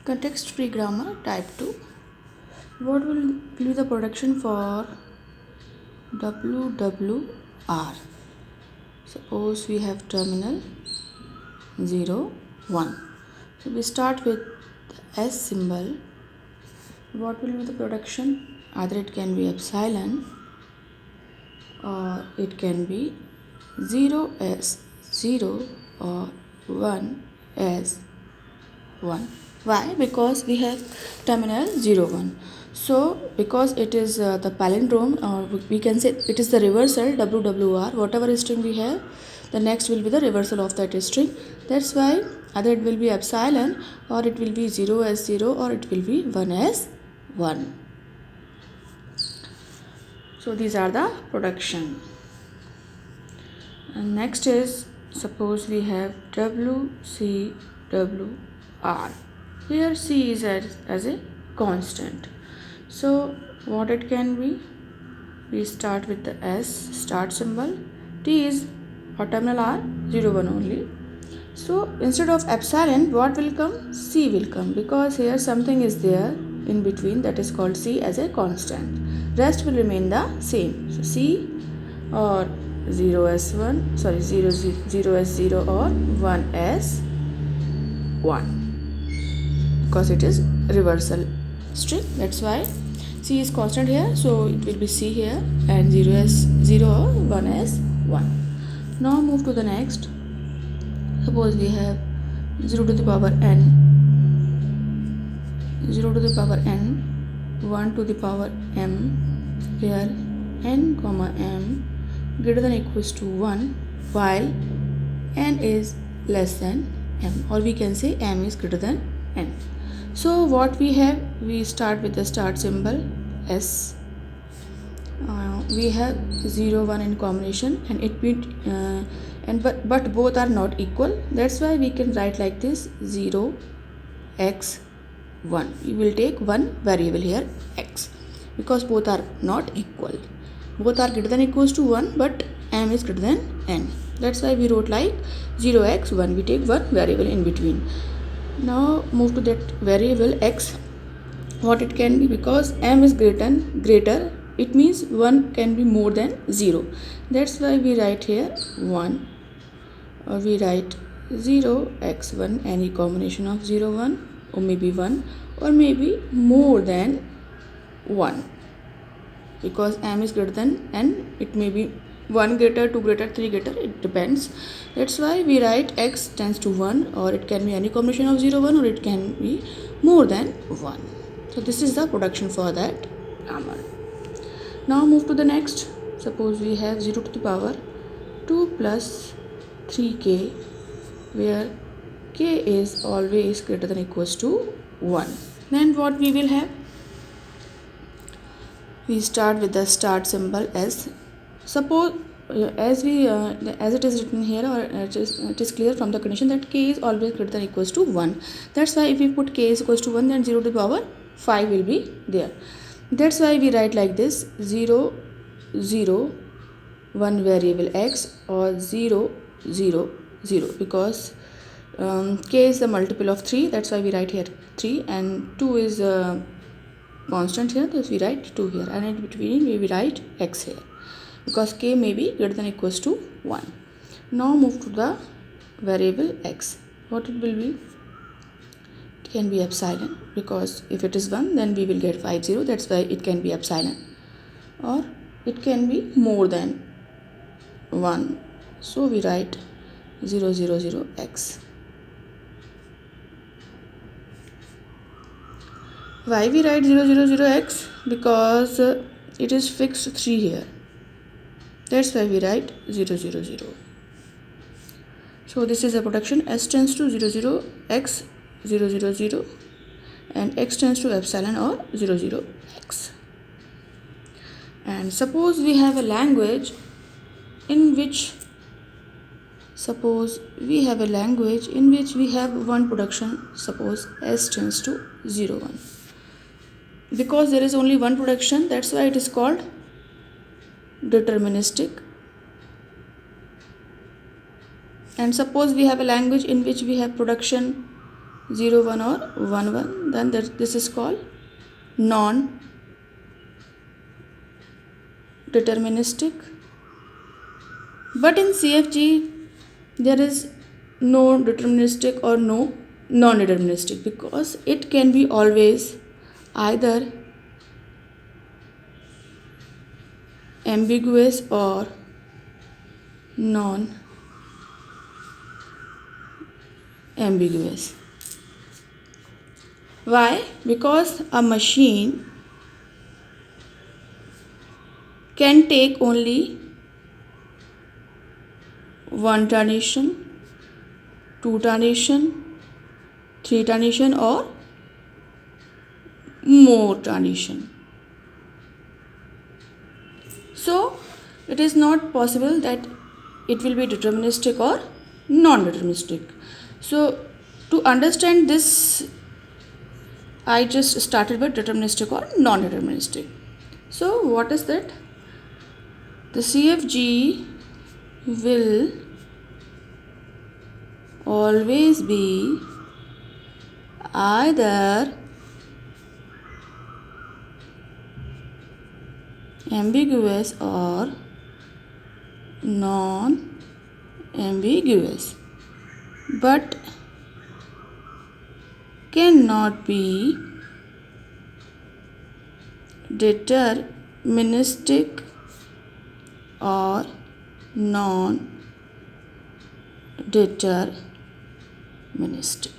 Context-free grammar type 2. What will be the production for WWR? Suppose we have terminal 0, 1. So we start with the S symbol. What will be the production? Either it can be epsilon or it can be 0 as 0 or 1 as 1. Why? Because we have terminal 0, 1. So because it is the palindrome, or we can say it is the reversal WWR, whatever string we have, the next will be the reversal of that string. That's why either it will be epsilon or it will be 0 as 0 or it will be 1 as 1. So these are the production. And next is, suppose we have WCWR. Here C is as a constant. So what it can be? We start with the S start symbol. T is or terminal R 0, 1 only. So instead of epsilon, what will come? C will come, because here something is there in between, that is called C as a constant. Rest will remain the same. So C or 0 as 1, 0 as 0 or 1 as 1, because it is reversal string. That's why C is constant here, so it will be C here, and 0 as 0 or 1 as 1. Now move to the next. Suppose we have 0 to the power n, 0 to the power n, 1 to the power m, where n comma m greater than or equals to 1 while n is less than m, or we can say m is greater than n. So what we have, we start with the start symbol S. We have 0, 1 in combination, and but both are not equal. That's why we can write like this: 0 x 1. We will take one variable here, x, because both are not equal. Both are greater than or equals to 1, but m is greater than n. That's why we wrote like 0x1. We take one variable in between. Now move to that variable x. What it can be? Because m is greater, it means 1 can be more than 0. That's why we write here 1, or we write 0x1, any combination of 0, 1, or maybe 1, or maybe more than 1. Because m is greater than n, it may be 1 greater, 2 greater, 3 greater, it depends. That's why we write x tends to 1, or it can be any combination of 0, 1, or it can be more than 1. So this is the production for that grammar. Now move to the next. Suppose we have 0 to the power 2 plus 3k, where k is always greater than or equals to 1. Then what we will have? We start with the start symbol S. Suppose as it is written here, or it is clear from the condition that k is always greater than or equals to 1. That's why if we put k is equals to 1, then 0 to the power 5 will be there. That's why we write like this: 0, 0, 1 variable x, or 0, 0, 0, because k is the multiple of 3. That's why we write here 3, and 2 is constant here, so we write 2 here, and in between we will write x here, because k may be greater than or equals to 1. Now move to the variable x. What it will be? It can be epsilon, because if it is 1, then we will get 5, 0. That's why it can be epsilon, or it can be more than 1. So we write 0, 0, 0 x. Why we write 0, 0, 0 x? Because it is fixed 3 here. That's why we write 0, 0, 0. So this is a production. S tends to 0, 0 x, 0, 0, 0, and x tends to epsilon or 0, 0 x. And suppose we have a language in which we have one production. Suppose S tends to 0, 1. Because there is only one production, that's why it is called deterministic. And suppose we have a language in which we have production 0 1 or 1 1, then this is called non deterministic. But in CFG there is no deterministic or no non-deterministic, because it can be always either ambiguous or non-ambiguous. Why? Because a machine can take only one transition, two transition, three transition or more transition. So it is not possible that it will be deterministic or non-deterministic. So to understand this, I just started with deterministic or non-deterministic. So what is that? The CFG will always be either ambiguous or non-ambiguous, but cannot be deterministic or non-deterministic.